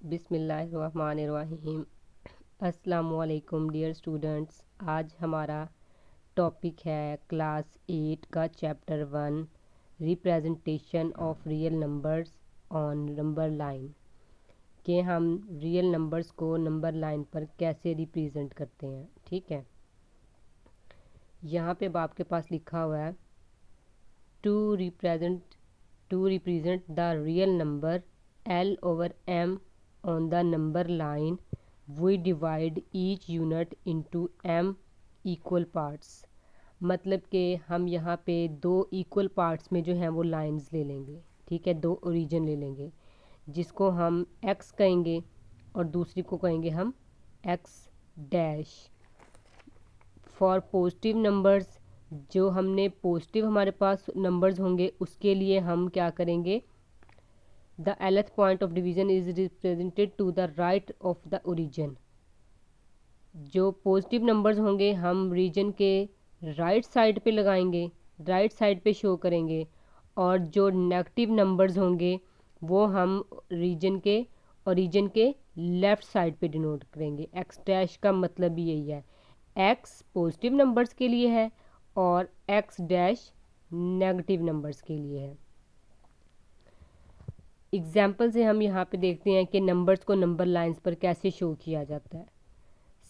बिस्मिल्लाहिर्रहमानिर्रहीम। अस्सलामुअलैकुम dear students. आज हमारा टॉपिक है क्लास 8 का chapter 1 representation of real numbers on number line कि हम रियल नंबर्स को नंबर लाइन पर कैसे रिप्रेजेंट करते हैं। ठीक है, यहाँ पे आपके पास लिखा हुआ है to represent the real number L over M on the number line we divide each unit into M equal parts। मतलब कि हम यहाँ पे दो इक्वल पार्ट्स में जो हैं वो लाइंस ले लेंगे। ठीक है, दो ओरिजिन ले लेंगे जिसको हम x कहेंगे और दूसरी को कहेंगे हम x dash. For positive numbers, जो हमने पॉजिटिव हमारे पास नंबर्स होंगे उसके लिए हम क्या करेंगे, The nth point of division is represented to the right of the origin। जो पॉजिटिव नंबर्स होंगे हम रीजन के राइट साइड पे लगाएंगे, राइट साइड पे शो करेंगे, और जो नेगेटिव नंबर्स होंगे वो हम रीजन के ओरिजिन के लेफ़्ट साइड पे डिनोट करेंगे। एक्स डैश का मतलब भी यही है, एक्स पॉजिटिव नंबर्स के लिए है और एक्स डैश नेगेटिव नंबर्स के लिए है। एग्जाम्पल से हम यहाँ पे देखते हैं कि नंबर्स को नंबर लाइंस पर कैसे शो किया जाता है।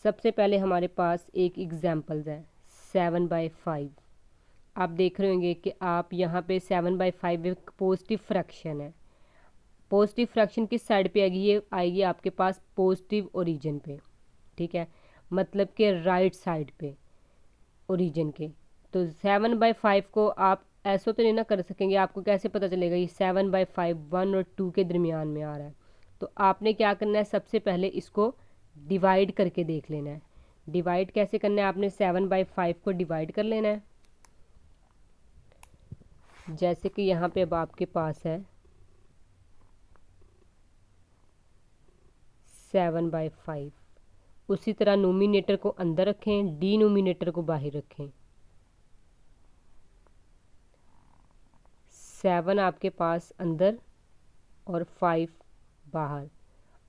सबसे पहले हमारे पास एक एग्जाम्पल्स है 7/5। आप देख रहे होंगे कि आप यहाँ पे 7/5 एक पॉजिटिव फ्रैक्शन है। पॉजिटिव फ्रैक्शन किस साइड पे आएगी, ये आएगी आपके पास पॉजिटिव ओरिजिन पे। ठीक है, मतलब कि राइट साइड पे ओरिजिन के। तो 7/5 को आप ऐसा तो नहीं ना कर सकेंगे, आपको कैसे पता चलेगा ये 7/5 1 और 2 के दरमियान में आ रहा है। तो आपने क्या करना है, सबसे पहले इसको डिवाइड करके देख लेना है। डिवाइड कैसे करना है, आपने 7/5 को डिवाइड कर लेना है। जैसे कि यहाँ पे अब आपके पास है 7/5, उसी तरह नोमिनेटर को अंदर रखें, डिनोमिनेटर को बाहर रखें। 7 आपके पास अंदर और 5 बाहर।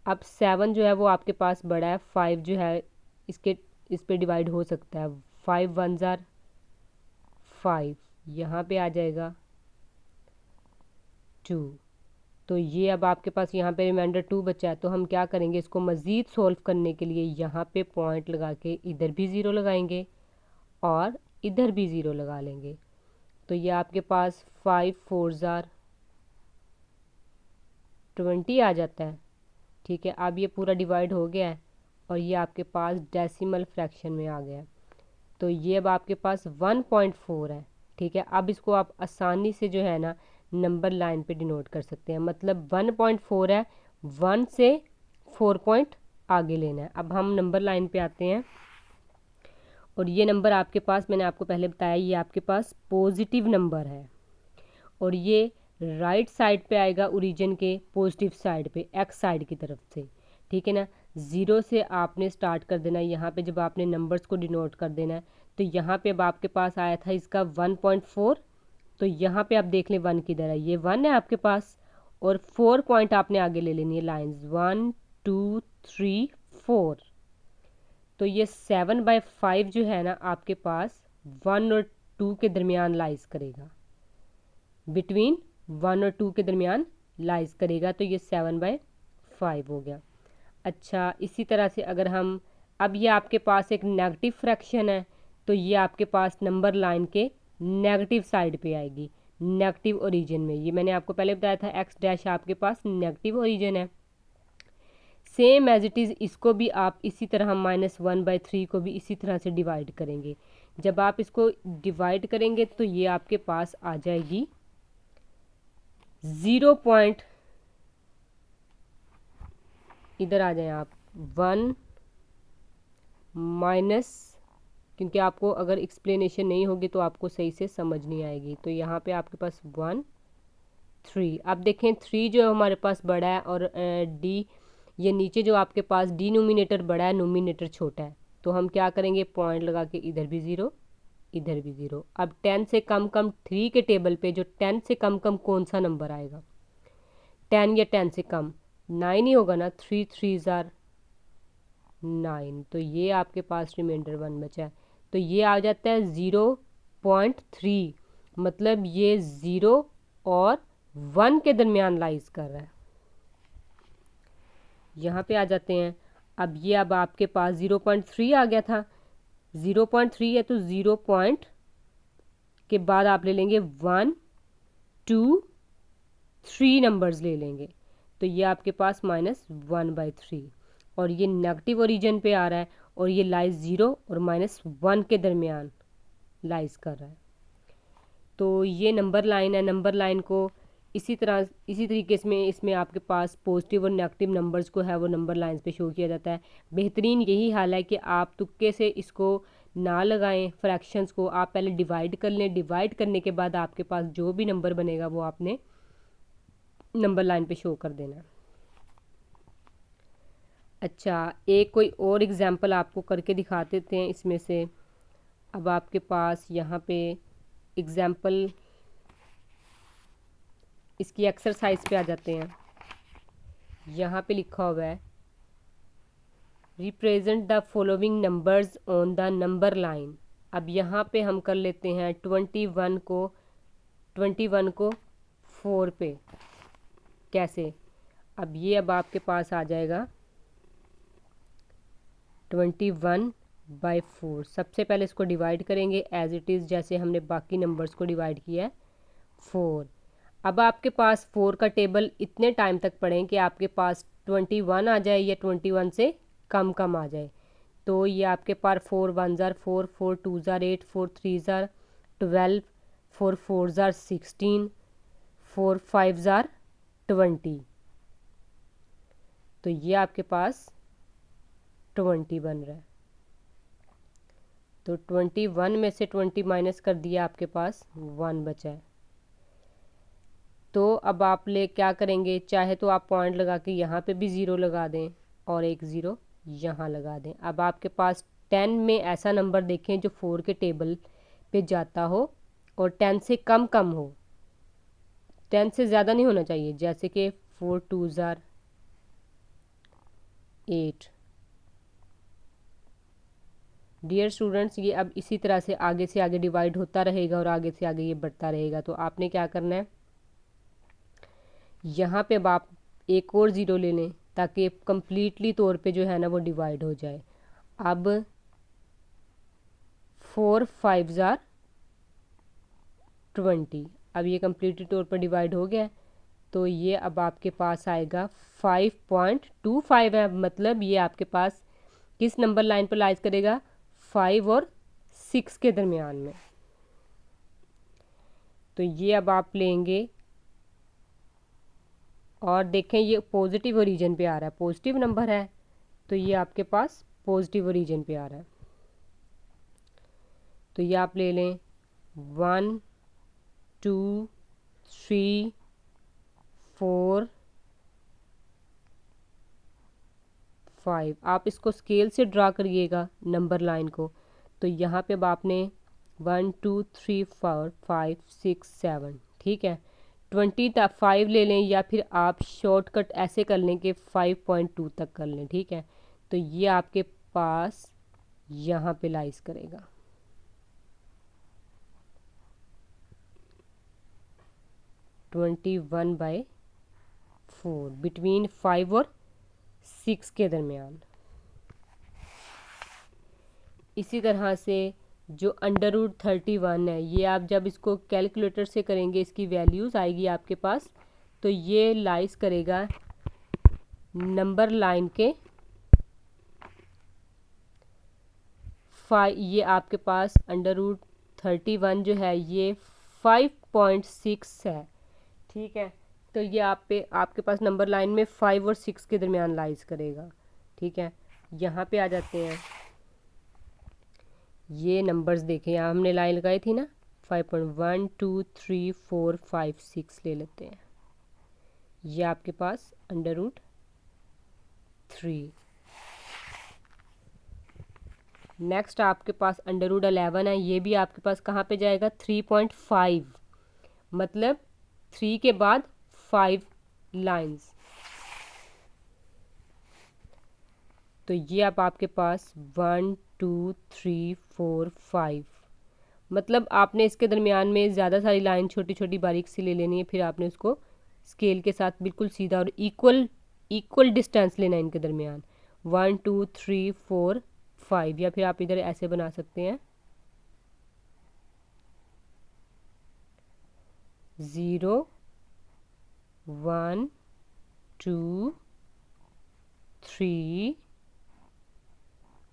अब 7 जो है वो आपके पास बड़ा है, 5 जो है इस पे डिवाइड हो सकता है। 5 1s are 5, यहाँ पे आ जाएगा 2। तो ये अब आपके पास यहाँ पे रिमाइंडर 2 बचा है। तो हम क्या करेंगे, इसको मज़ीद सोल्व करने के लिए यहाँ पे पॉइंट लगा के इधर भी ज़ीरो लगाएंगे और इधर भी ज़ीरो लगा लेंगे। तो ये आपके पास 5 4s are 20 आ जाता है। ठीक है, अब ये पूरा डिवाइड हो गया है और ये आपके पास डेसिमल फ्रैक्शन में आ गया है। तो ये अब आपके पास 1.4 है। ठीक है, अब इसको आप आसानी से जो है ना नंबर लाइन पे डिनोट कर सकते हैं। मतलब 1.4 है, 1 से 4 पॉइंट आगे लेना है। अब हम नंबर लाइन पे आते हैं और ये नंबर आपके पास, मैंने आपको पहले बताया, ये आपके पास पॉजिटिव नंबर है और ये राइट साइड पे आएगा ओरिजिन के पॉजिटिव साइड पे, एक्स साइड की तरफ से। ठीक है ना, ज़ीरो से आपने स्टार्ट कर देना है। यहाँ पे जब आपने नंबर्स को डिनोट कर देना है तो यहाँ पे अब आपके पास आया था इसका 1.4। तो यहाँ पे आप देख लें 1 किधर है, ये 1 है आपके पास और 4 पॉइंट आपने आगे ले लेनी है लाइन्स 1 2 3 4। तो ये 7/5 जो है ना आपके पास 1 और 2 के दरमियान लाइज करेगा, बिटवीन 1 और 2 के दरमियान लाइज करेगा। तो ये 7/5 हो गया। अच्छा, इसी तरह से अगर हम, अब ये आपके पास एक नेगेटिव फ्रैक्शन है तो ये आपके पास नंबर लाइन के नेगेटिव साइड पे आएगी, नेगेटिव ओरिजिन में। ये मैंने आपको पहले बताया था, एक्स डैश आपके पास नेगेटिव ओरिजिन है। सेम एज इट इज़ इसको भी आप इसी तरह हम -1/3 को भी इसी तरह से डिवाइड करेंगे। जब आप इसको डिवाइड करेंगे तो ये आपके पास आ जाएगी 0 पॉइंट, इधर आ जाएं आप 1 माइनस, क्योंकि आपको अगर एक्सप्लेनेशन नहीं होगी तो आपको सही से समझ नहीं आएगी। तो यहाँ पे आपके पास 1 3। अब देखें 3 जो हमारे पास बड़ा है और डी, ये नीचे जो आपके पास डिनोमिनेटर बड़ा है, नोमिनेटर छोटा है। तो हम क्या करेंगे, पॉइंट लगा के इधर भी 0 इधर भी 0। अब 10 से कम 3 के टेबल पे जो 10 से कम कौन सा नंबर आएगा, 10 या 10 से कम 9 ही होगा ना, 3 3s आर 9, तो ये आपके पास रिमाइंडर 1 बचा है। तो ये आ जाता है 0.3, मतलब ये 0 और 1 के दरमियान लाइज कर रहा है। यहाँ पे आ जाते हैं। अब ये अब आपके पास 0.3 आ गया था, 0.3 है तो 0 पॉइंट के बाद आप ले लेंगे 1 2 3 नंबर्स ले लेंगे, तो ये आपके पास -1/3, और ये नेगेटिव ओरिजिन पे आ रहा है और ये लाइज 0 और -1 के दरमियान लाइज कर रहा है। तो ये नंबर लाइन है। नंबर लाइन को इसी तरीके से इसमें आपके पास पॉजिटिव और नेगेटिव नंबर्स को है वो नंबर लाइंस पे शो किया जाता है। बेहतरीन यही हाल है कि आप तुक्के से इसको ना लगाएं, फ्रैक्शंस को आप पहले डिवाइड कर लें। डिवाइड करने के बाद आपके पास जो भी नंबर बनेगा वो आपने नंबर लाइन पे शो कर देना। अच्छा, एक कोई और एग्जांपल आपको करके दिखा देते हैं इसमें से। अब आपके पास यहाँ पे एग्जांपल, इसकी एक्सरसाइज पे आ जाते हैं। यहाँ पे लिखा हुआ है represent the following numbers on the number line. अब यहाँ पे हम कर लेते हैं 21 को 4 पे। कैसे? अब ये अब आपके पास आ जाएगा 21/4। सबसे पहले इसको डिवाइड करेंगे एज इट इज़, जैसे हमने बाकी नंबर्स को डिवाइड किया है 4। अब आपके पास 4 का टेबल इतने टाइम तक पढ़ें कि आपके पास 21 आ जाए या 21 से कम आ जाए। तो ये आपके पास 4 1s are 4, 4 2s are 8, 4 3s are 12, 4 4s are 16, 4 5s are 20। तो ये आपके पास 20 बन रहा है। तो 21 में से 20 माइनस कर दिया, आपके पास 1 बचा है। तो अब आप क्या करेंगे, चाहे तो आप पॉइंट लगा के यहाँ पे भी 0 लगा दें और एक 0 यहाँ लगा दें। अब आपके पास 10 में ऐसा नंबर देखें जो 4 के टेबल पे जाता हो और 10 से कम हो, 10 से ज़्यादा नहीं होना चाहिए, जैसे कि 4 2s आर 8। डियर स्टूडेंट्स, ये अब इसी तरह से आगे डिवाइड होता रहेगा और आगे से आगे ये बढ़ता रहेगा। तो आपने क्या करना है, यहाँ पे अब आप एक और 0 ले लें ताकि कम्प्लीटली तौर पे जो है ना वो डिवाइड हो जाए। अब 4 5s आर 20। अब ये कम्प्लीटली तौर पर डिवाइड हो गया, तो ये अब आपके पास आएगा 5.25 है। मतलब ये आपके पास किस नंबर लाइन पर लाइज करेगा, 5 और 6 के दरमियान में। तो ये अब आप लेंगे और देखें ये पॉजिटिव ओरिजिन पे आ रहा है, पॉजिटिव नंबर है, तो ये आपके पास पॉजिटिव ओरिजिन पे आ रहा है। तो ये आप ले लें 1 2 3 4 5। आप इसको स्केल से ड्रा करिएगा नंबर लाइन को। तो यहाँ पे अब आपने 1 2 3 4 5 6 7, ठीक है, 25 ले लें या फिर आप शॉर्टकट ऐसे कर लें कि 5.2 तक कर लें, ठीक है। तो ये आपके पास यहाँ पे लाइज करेगा। (21/4) बिटवीन 5 और 6 के दरमियान। इसी तरह से जो √31 है, ये आप जब इसको कैलकुलेटर से करेंगे इसकी वैल्यूज़ आएगी आपके पास, तो ये लाइज करेगा नंबर लाइन के ये आपके पास √31 जो है ये 5.6 है, ठीक है। तो ये आपके पास नंबर लाइन में 5 और 6 के दरमियान लाइज करेगा, ठीक है। यहाँ पे आ जाते हैं, ये नंबर्स देखें, यहाँ हमने लाइन लगाई थी ना, 5.1 2 3 4 5 6 ले लेते हैं। ये आपके पास √3। नेक्स्ट आपके पास √11 है, ये भी आपके पास कहाँ पे जाएगा, 3.5, मतलब 3 के बाद 5 लाइंस। तो ये अब आपके पास 1 2 3 4 5, मतलब आपने इसके दरमियान में ज़्यादा सारी लाइन छोटी छोटी बारीक सी ले लेनी है, फिर आपने उसको स्केल के साथ बिल्कुल सीधा और इक्वल डिस्टेंस लेना है इनके दरमियान। 1 2 3 4 5, या फिर आप इधर ऐसे बना सकते हैं 0 1 2 3।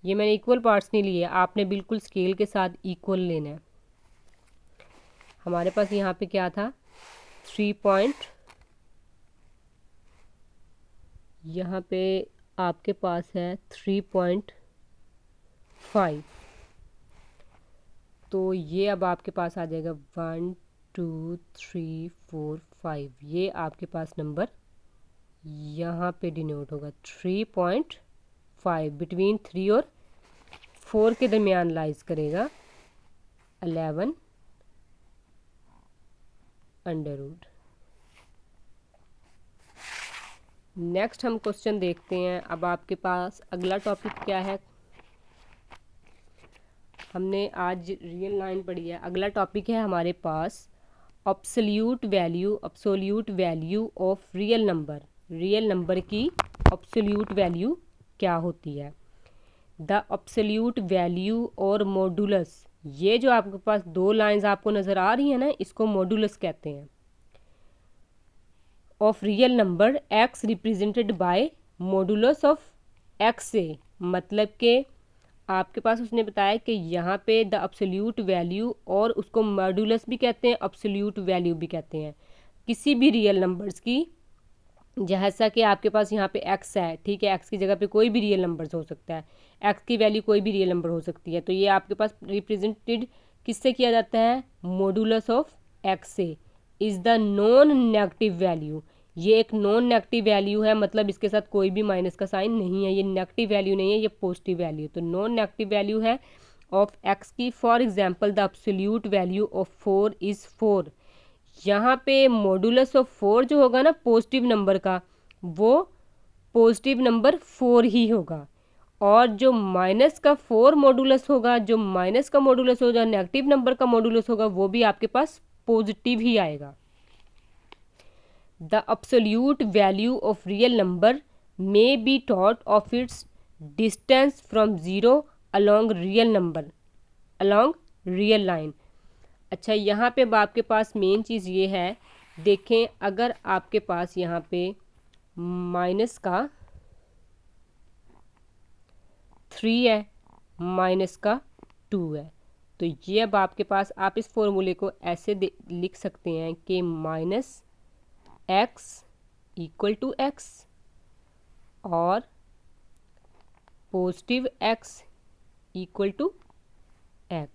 ये मैंने इक्वल पार्ट्स नहीं लिए, आपने बिल्कुल स्केल के साथ इक्वल लेना है। हमारे पास यहाँ पे क्या था 3 पॉइंट, यहाँ पे आपके पास है 3.5, तो ये अब आपके पास आ जाएगा 1 2 3 4 5, ये आपके पास नंबर यहाँ पे डिनोट होगा 3.5, बिटवीन 3 और 4 के दरमियान लाइज करेगा 11 अंडर रूट। नेक्स्ट हम क्वेश्चन देखते हैं। अब आपके पास अगला टॉपिक क्या है, हमने आज रियल लाइन पढ़ी है, अगला टॉपिक है हमारे पास absolute value of real number. Real number की अब्सोल्यूट वैल्यू क्या होती है। द अब्सोल्यूट वैल्यू और मॉडुलस, ये जो आपके पास दो लाइंस आपको नज़र आ रही है ना, इसको मॉडुलस कहते हैं। Of real number x represented by modulus of x से, मतलब कि आपके पास उसने बताया कि यहाँ पे द अब्सोल्यूट वैल्यू, और उसको मॉडुलस भी कहते हैं, अब्सोल्यूट वैल्यू भी कहते हैं, किसी भी रियल नंबर्स की। जैसा कि आपके पास यहाँ पे x है, ठीक है, x की जगह पे कोई भी रियल नंबर्स हो सकता है, x की वैल्यू कोई भी रियल नंबर हो सकती है, तो ये आपके पास रिप्रेजेंटेड किससे किया जाता है, मॉडुलस ऑफ x से। Is the non negative value, ये एक नॉन नेगेटिव वैल्यू है, मतलब इसके साथ कोई भी माइनस का साइन नहीं है, ये नेगेटिव वैल्यू नहीं है, ये पॉजिटिव वैल्यू, तो नॉन नेगेटिव वैल्यू है ऑफ x की। For example the absolute value of 4 is 4। यहाँ पे मॉडुलस ऑफ 4 जो होगा ना पॉजिटिव नंबर का, वो पॉजिटिव नंबर 4 ही होगा, और जो माइनस का 4 मॉडुलस होगा, जो माइनस का मॉडुलस होगा, नेगेटिव नंबर का मॉडुलस होगा, वो भी आपके पास पॉजिटिव ही आएगा। The absolute value of real number may be taught of its distance from zero along real line. अच्छा, यहाँ पे आपके पास मेन चीज़ ये है, देखें अगर आपके पास यहाँ पे माइनस का 3 है, माइनस का 2 है, तो ये अब आपके पास, आप इस फॉर्मूले को ऐसे लिख सकते हैं कि minus x equal to x और positive x equal to x।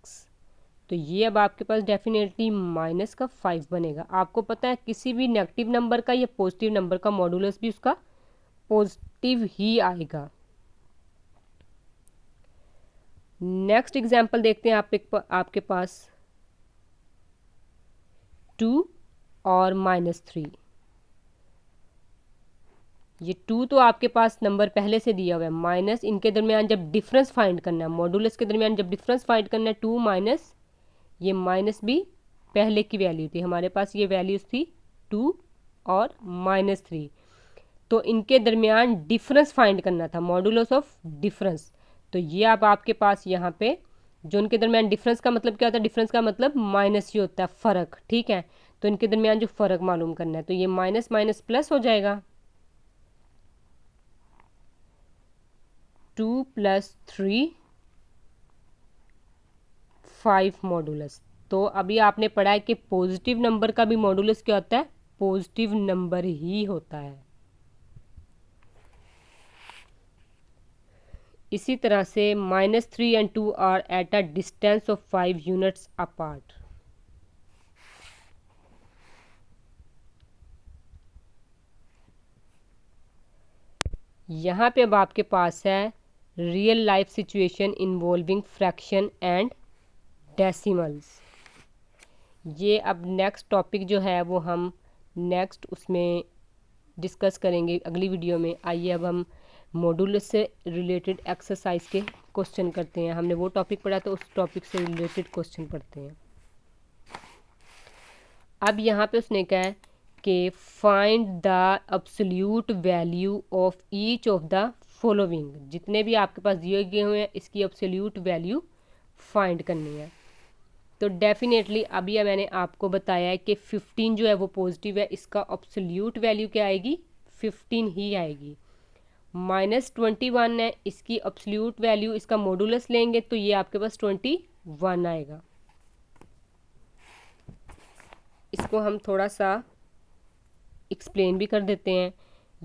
तो ये अब आपके पास डेफिनेटली माइनस का 5 बनेगा। आपको पता है किसी भी नेगेटिव नंबर का या पॉजिटिव नंबर का मॉडुलस भी उसका पॉजिटिव ही आएगा। नेक्स्ट एग्जांपल देखते हैं आपके पास 2 और -3। ये 2 तो आपके पास नंबर पहले से दिया हुआ है, माइनस इनके दरमियान जब डिफरेंस फाइंड करना है, मॉडुलस के दरमियान जब डिफरेंस फाइंड करना है, 2 माइनस, ये माइनस भी पहले की वैल्यू थी, हमारे पास ये वैल्यूज़ थी 2 और -3, तो इनके दरमियान डिफरेंस फाइंड करना था, मॉडुलस ऑफ डिफरेंस। तो ये अब आपके पास यहाँ पे जो इनके दरमियान डिफरेंस का मतलब क्या होता है, डिफरेंस का मतलब माइनस ही होता है, फ़र्क, ठीक है। तो इनके दरमियान जो फ़र्क मालूम करना है, तो ये माइनस माइनस प्लस हो जाएगा, 2 + 3 5 मॉडुलस। तो अभी आपने पढ़ा है कि पॉजिटिव नंबर का भी मॉडुलस क्या होता है, पॉजिटिव नंबर ही होता है। इसी तरह से -3 and 2 are at a distance of 5 units apart. यहाँ पे अब आपके पास है real life situation involving fraction and decimals. ये अब नेक्स्ट टॉपिक जो है वो हम नेक्स्ट उसमें डिस्कस करेंगे अगली वीडियो में। आइए अब हम मॉडुलस से रिलेटेड एक्सरसाइज के क्वेश्चन करते हैं। हमने वो टॉपिक पढ़ा तो उस टॉपिक से रिलेटेड क्वेश्चन पढ़ते हैं। अब यहाँ पे उसने कहा है कि find the absolute value of each of the following. जितने भी आपके पास दिए गए हुए हैं इसकी एब्सोल्यूट वैल्यू फाइंड करनी है। तो डेफिनेटली अभी मैंने आपको बताया है कि 15 जो है वो पॉजिटिव है, इसका एब्सोल्यूट वैल्यू क्या आएगी, 15 ही आएगी। -21 है, इसकी एब्सोल्यूट वैल्यू, इसका मॉडुलस लेंगे तो ये आपके पास 21 आएगा। इसको हम थोड़ा सा एक्सप्लेन भी कर देते हैं।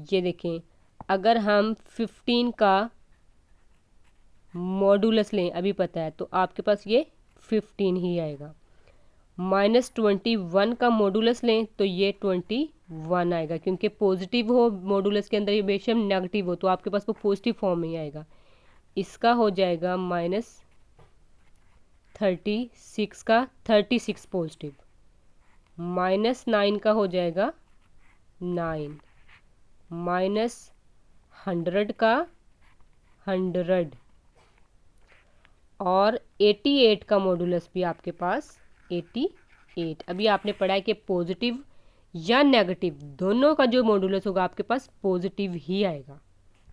ये देखें, अगर हम 15 का मॉडुलस लें, अभी पता है, तो आपके पास ये 15 ही आएगा। -21 का मॉडुलस लें तो ये 21 आएगा, क्योंकि पॉजिटिव हो मॉडुलस के अंदर ये बेशक नेगेटिव हो तो आपके पास वो पॉजिटिव फॉर्म में ही आएगा। इसका हो जाएगा -36 का 36 पॉजिटिव, -9 का हो जाएगा 9, -100 का 100 और 88 का मॉडुलस भी आपके पास 88। अभी आपने पढ़ा है कि पॉजिटिव या नेगेटिव दोनों का जो मॉडुलस होगा आपके पास पॉजिटिव ही आएगा,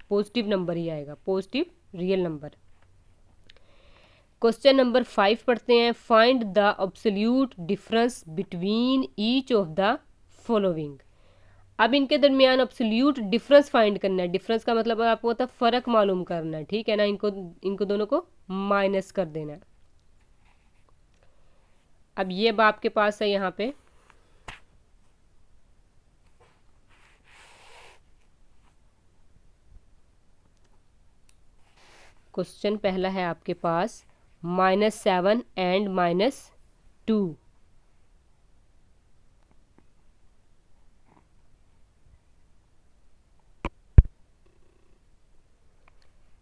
पॉजिटिव नंबर ही आएगा, positive real number. Question number 5 पढ़ते हैं। Find the absolute difference between each of the following. अब इनके दरमियान एब्सोल्यूट डिफरेंस फाइंड करना है। डिफरेंस का मतलब आपको होता है फ़र्क मालूम करना है, ठीक है ना। इनको दोनों को माइनस कर देना है। अब ये अब आपके पास है यहाँ पे क्वेश्चन पहला है आपके पास -7 एंड -2।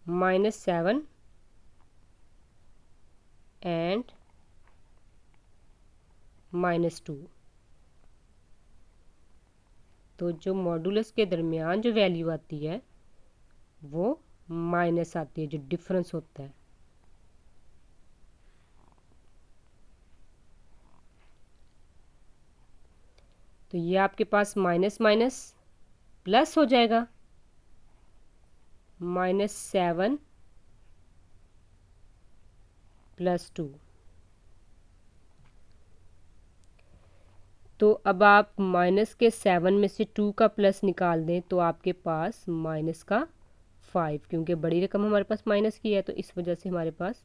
-7 एंड -2। तो जो मॉडुलस के दरमियान जो वैल्यू आती है वो माइनस आती है, जो डिफरेंस होता है। तो ये आपके पास माइनस माइनस प्लस हो जाएगा, -7 + 2। तो अब आप माइनस के 7 में से 2 का प्लस निकाल दें तो आपके पास -5, क्योंकि बड़ी रकम हमारे पास माइनस की है तो इस वजह से हमारे पास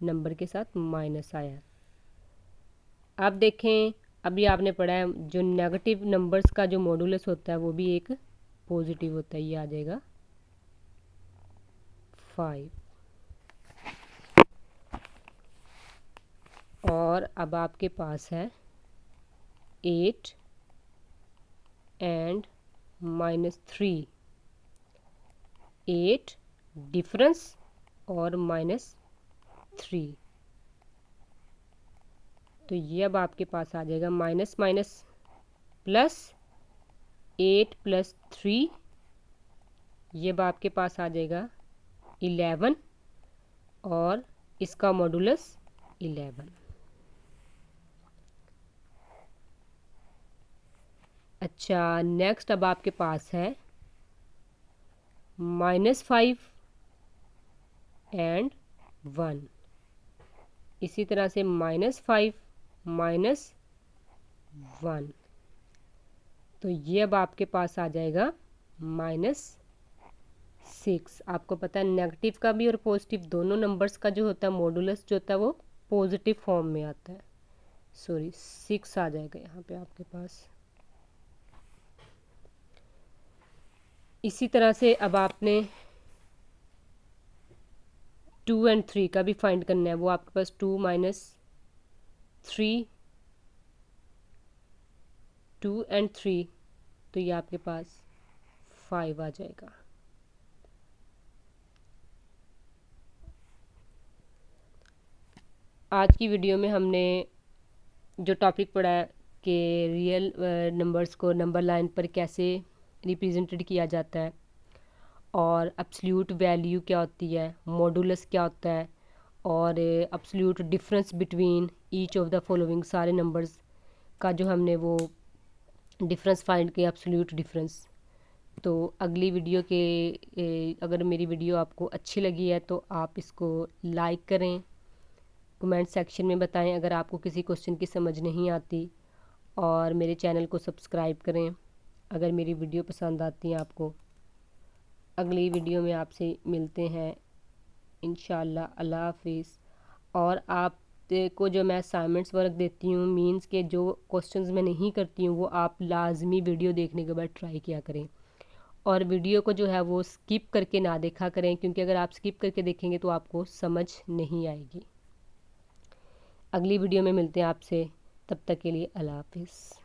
नंबर के साथ माइनस आया। अब देखें, अभी आपने पढ़ा है जो नेगेटिव नंबर्स का जो मॉडुलस होता है वो भी एक पॉजिटिव होता है, ये आ जाएगा 5। और अब आपके पास है 8 एंड -3। 8 डिफरेंस और -3। तो ये अब आपके पास आ जाएगा माइनस माइनस प्लस 8 + 3। ये अब आपके पास आ जाएगा 11 और इसका मॉडुलस 11। अच्छा, नेक्स्ट अब आपके पास है -5 एंड 1। इसी तरह से -5 -1। तो ये अब आपके पास आ जाएगा -6। आपको पता है नेगेटिव का भी और पॉजिटिव दोनों नंबर्स का जो होता है मॉडुलस जो होता है वो पॉजिटिव फॉर्म में आता है। सॉरी, 6 आ जाएगा यहाँ पे आपके पास। इसी तरह से अब आपने 2 एंड 3 का भी फाइंड करना है। वो आपके पास 2 - 3, 2 एंड 3, तो ये आपके पास 5 आ जाएगा। आज की वीडियो में हमने जो टॉपिक पढ़ा है कि रियल नंबर्स को नंबर लाइन पर कैसे रिप्रेजेंटेड किया जाता है और एब्सोल्यूट वैल्यू क्या होती है, मॉडुलस क्या होता है, और absolute difference between each of the following, सारे नंबर्स का जो हमने वो डिफरेंस फाइंड किया, एब्सोल्यूट डिफरेंस। तो अगली वीडियो के अगर मेरी वीडियो आपको अच्छी लगी है तो आप इसको लाइक करें, कमेंट सेक्शन में बताएं अगर आपको किसी क्वेश्चन की समझ नहीं आती, और मेरे चैनल को सब्सक्राइब करें अगर मेरी वीडियो पसंद आती है आपको। अगली वीडियो में आपसे मिलते हैं इंशाल्लाह। अल्लाह हाफिज़। और आप को जो मैं असाइनमेंट्स वर्क देती हूँ, मींस के जो क्वेश्चंस मैं नहीं करती हूँ वो आप लाजमी वीडियो देखने के बाद ट्राई किया करें, और वीडियो को जो है वो स्किप करके ना देखा करें, क्योंकि अगर आप स्किप करके देखेंगे तो आपको समझ नहीं आएगी। अगली वीडियो में मिलते हैं आपसे, तब तक के लिए अल्लाह हाफिज़।